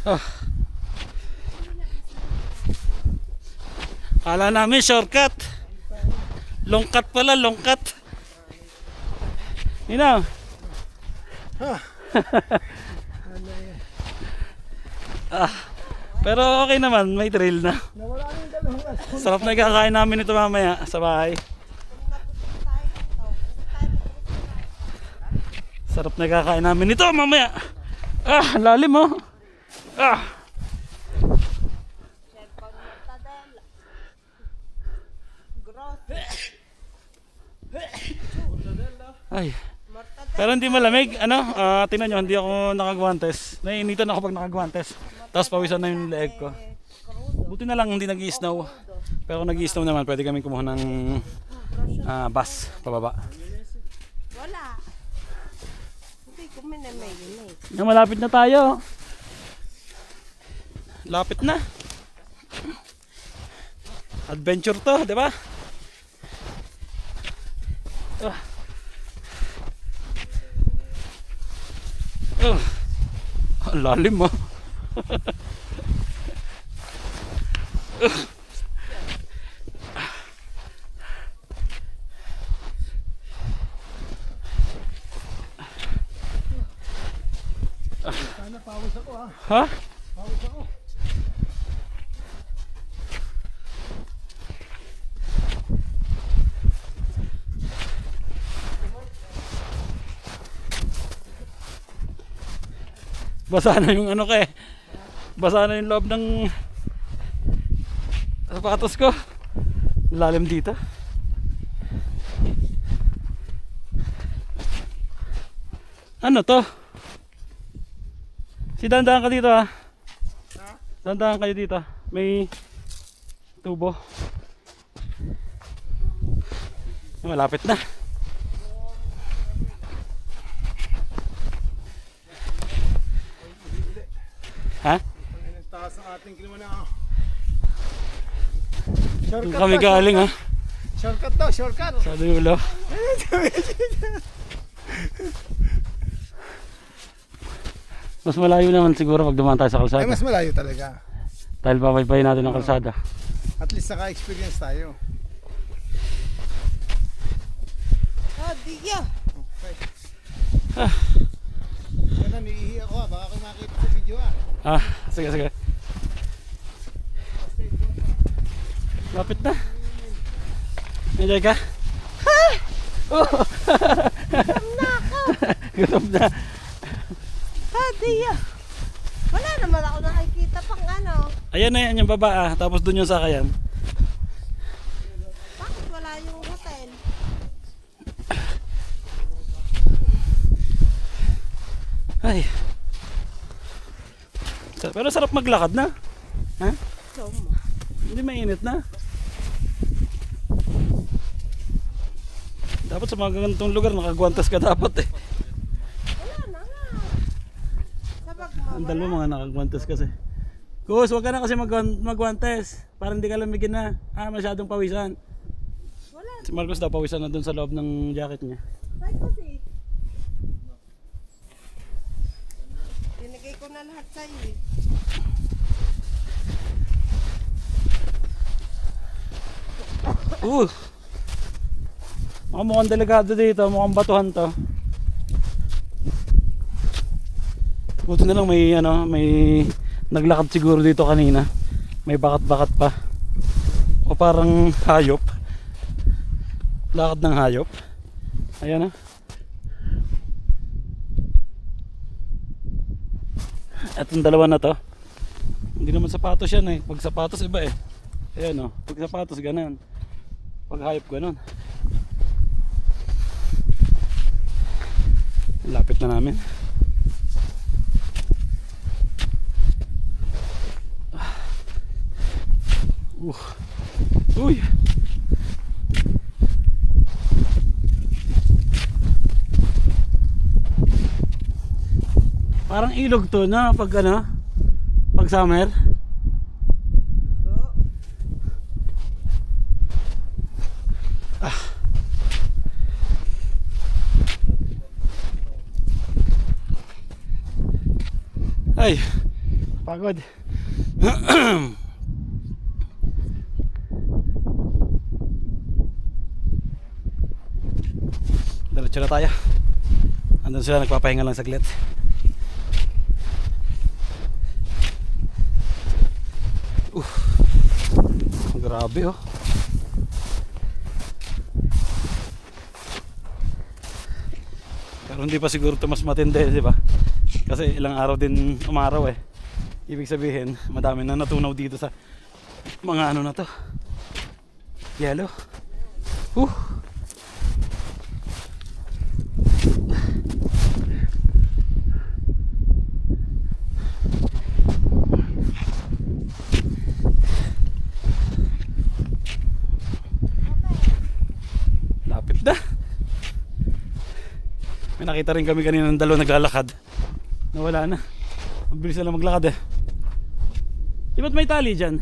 Ah. Kala namin shortcut. Longkat pala, longkat. Ina. Ah. Pero okay naman, may trail na. Sarap na kakain namin ito mamaya sa bahay. Sarap na kakain namin ito mamaya. Ah, lalim oh. Ah. Ay. Pero hindi malamig, ano? Tingnan nyo, hindi ako nakagwantes. Naiinitan ako pag nakagwantes. Tapos pawisan na yung leeg ko. Buti na lang hindi nag-i-snow. Pero kung nag-i-snow naman, pwede kami kumuha ng bus pababa. Wala. Hindi ko minamay. Na malapit na tayo. Lapit na. Adventure to, di ba? Ang lalim mo. Sana pawis ako ha. Ha? Pawis ako. Basa na yung ano ka eh. Basa na yung loob ng sapatos ko. Lalim dito. Ano to? Si dandahan ka dito ha. Dandahan kayo dito. May tubo. Malapit na. Ha? Ang taas ng ating kilima na. Doon kami galing ha. Shortcut to, shortcut. Sa dulo. Mas malayo naman siguro pag dumaan tayo sa Ay, kalsada. mas malayo talaga. Dahil papaypayin natin ang kalsada. At least naka-experience tayo. Oh, diya. Okay. Yan na, niihi ako ha. Baka kayo makita sa video ha. Ah, sige, sige. Lapit na. Enjoy ka? Oh! Gutom na. Ah, diya. Wala naman ako nakikita pang ano. Ayan na yan yung baba ah. Tapos dun yung sakayan. Bakit wala yung hotel? Ay. Pero sarap maglakad na. Ha? Soma. Hindi mainit na. Dapat sa mga ganitong lugar nakagwantas ka dapat eh. Wala na nga. Sabag mo. Ang dalawa mga nakagwantas kasi. Kus, wag ka na kasi magwantes. Para hindi ka lamigin na. Masyadong pawisan. Wala. Si Marcos daw pawisan na dun sa loob ng jacket niya. Ay kasi. Tinigay ko na lahat sa iyo. Mukhang delikado dito, mukhang batuhan to. Buti na lang may ano, may naglakad siguro dito kanina. May bakat-bakat pa. O parang hayop. Lakad ng hayop. Ayan ah. Etong dalawa na to. Hindi naman sapatos yan eh. Pag sapatos iba eh. Ayan o. Pag sapatos ganun. Pag hayop ganun. Lapit na namin. Uy. Parang ilog to na pag ano, pag summer. Ay, Pagod. Diretso na tayo. Andun sila nagpapahinga lang saglit. Grabe oh. Pero hindi pa siguro ito mas matindi, di ba? Kasi ilang araw din umaraw eh. Ibig sabihin, madami na natunaw dito sa mga ano na to. Yellow. Lapit na. May nakita rin kami kanina ng dalawa naglalakad. Nawala na. Ang bilis na lang maglakad eh. Di ba't may tali dyan?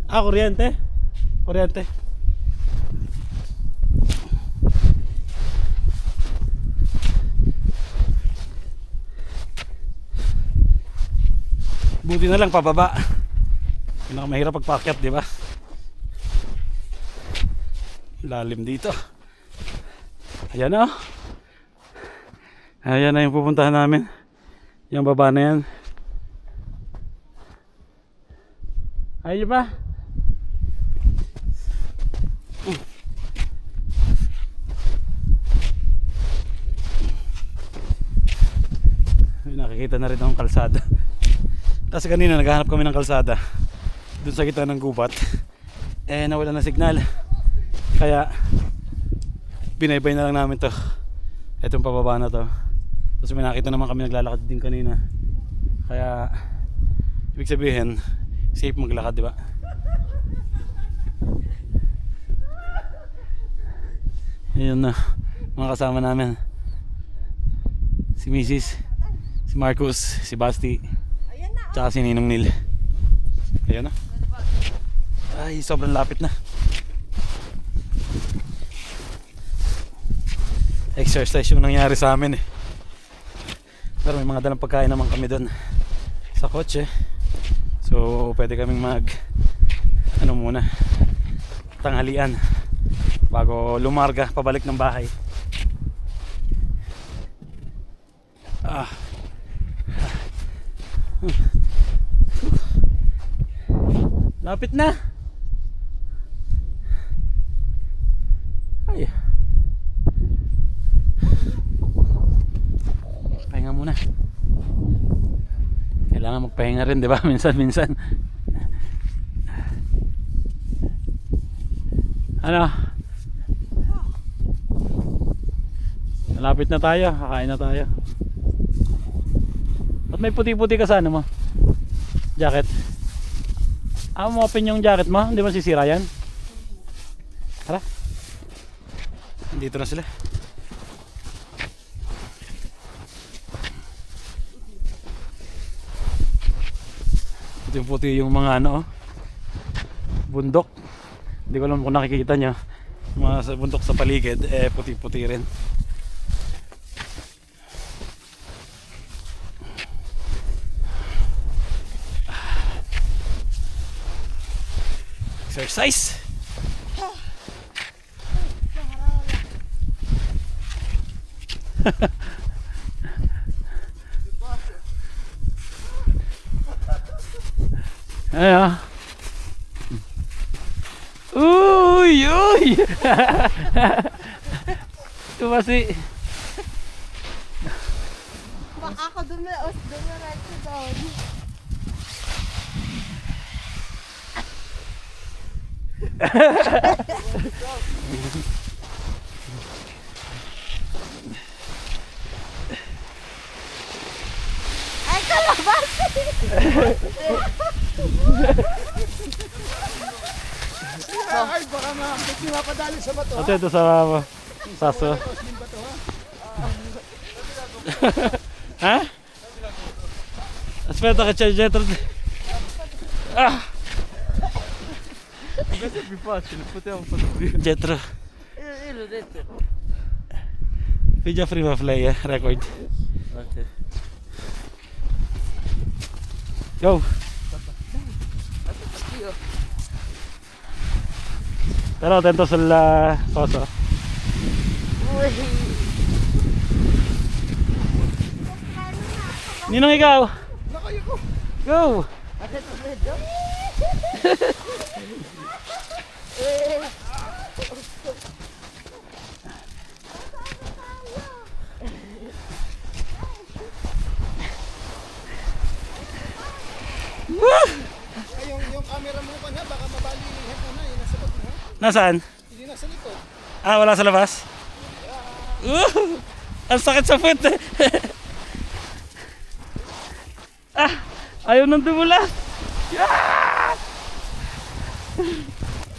Kuryente? Kuryente. Buti na lang pababa. Pinakamahirap pagpakyat, di ba? Lalim dito. Ayan na. Ayan na yung pupuntahan namin. Yung baba na yan. Ayun pa. Nakikita na rin ang kalsada. Tapos kanina naghahanap kami ng kalsada dun sa gitna ng gubat. Nawala na signal. Kaya binaybay na lang namin to. Itong pababa na to. Tapos may nakita naman kami naglalakad din kanina. Kaya ibig sabihin safe maglakad, di ba? Ayun na mga kasama namin. Si Mrs., si Marcus, si Basti, tsaka si Ninong Nil. Ayun na. Ay, sobrang lapit na. Exercise yung nangyari sa amin eh. Pero may mga dalang pagkain naman kami doon sa kotse. So pwede kaming muna tanghalian bago lumarga pabalik ng bahay. Lapit na. Ay, pahinga muna. Kailangan magpahinga rin, di ba? Minsan. Ano? Malapit na tayo, kakain na tayo. Ba't may puti-puti ka sa ano mo? Jacket? Mo open yung jacket mo? Hindi mo sisira yan? Tara. Dito na sila. Puti-puti yung mga ano, bundok. Hindi ko alam kung nakikita nyo. Mga sa bundok sa paligid, puti-puti rin. Exercise. Ayan. Uy! Tumasi. Baka ako dumiretso doon. Ay, kalabasi! Ay, baka hindi mapadali sa bato. Ito sa saso. Ha? Aspetta che c'è dietro. Questo è più facile, potevamo farlo prima. Dietro. Io l'ho detto. Fai già prima play, record. Ok. Go. Pero atento sa koso. Ninong ikaw? Nakayo ko. Go! Ay, yung camera mo pa na, baka mabali yung head na yun nasa loob na. Nasaan? Hindi nasa likod. Ah, wala sa labas? Ang sakit sa foot eh. Ayaw nang dumula. Ah!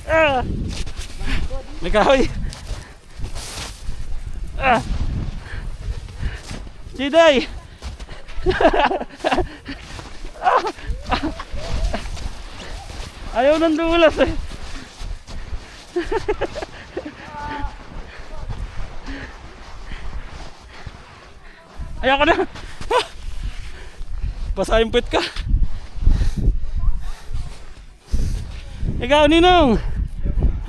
Ah! May kahoy. Ah! Chiday! Ayaw nang dumulas eh. Ayaw ka na. Ah! Basa yung puwet ka. Ikaw, Ninong.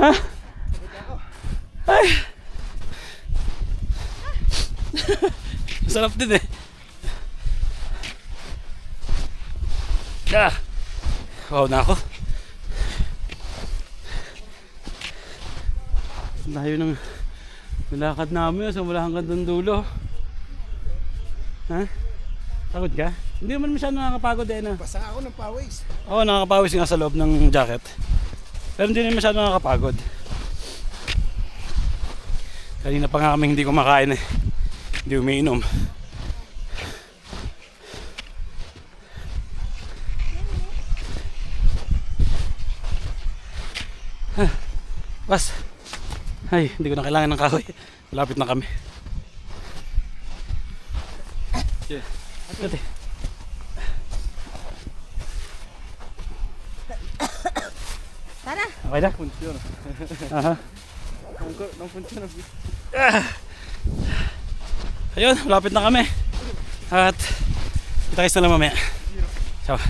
Ha? Ay. Masarap din eh. Ah. Wow na ako. Layo ng nilakad namin sa mula hanggang doon dulo. Ha? Takot ka? Hindi man masyado nakakapagod eh na. Basa ako ng pawis. Oo, nakakapawis nga sa loob ng jacket. Pero hindi rin masyado nakakapagod. Kanina pa nga kami hindi kumakain eh. Hindi umiinom. Bas. Ay, hindi ko na kailangan ng kahoy. Malapit na kami. Yeah. Ate. Tara. Okay na? Funciona. Aha. Não funciona. Ayun, malapit na kami. At kita-kits na lang mamaya. Ciao.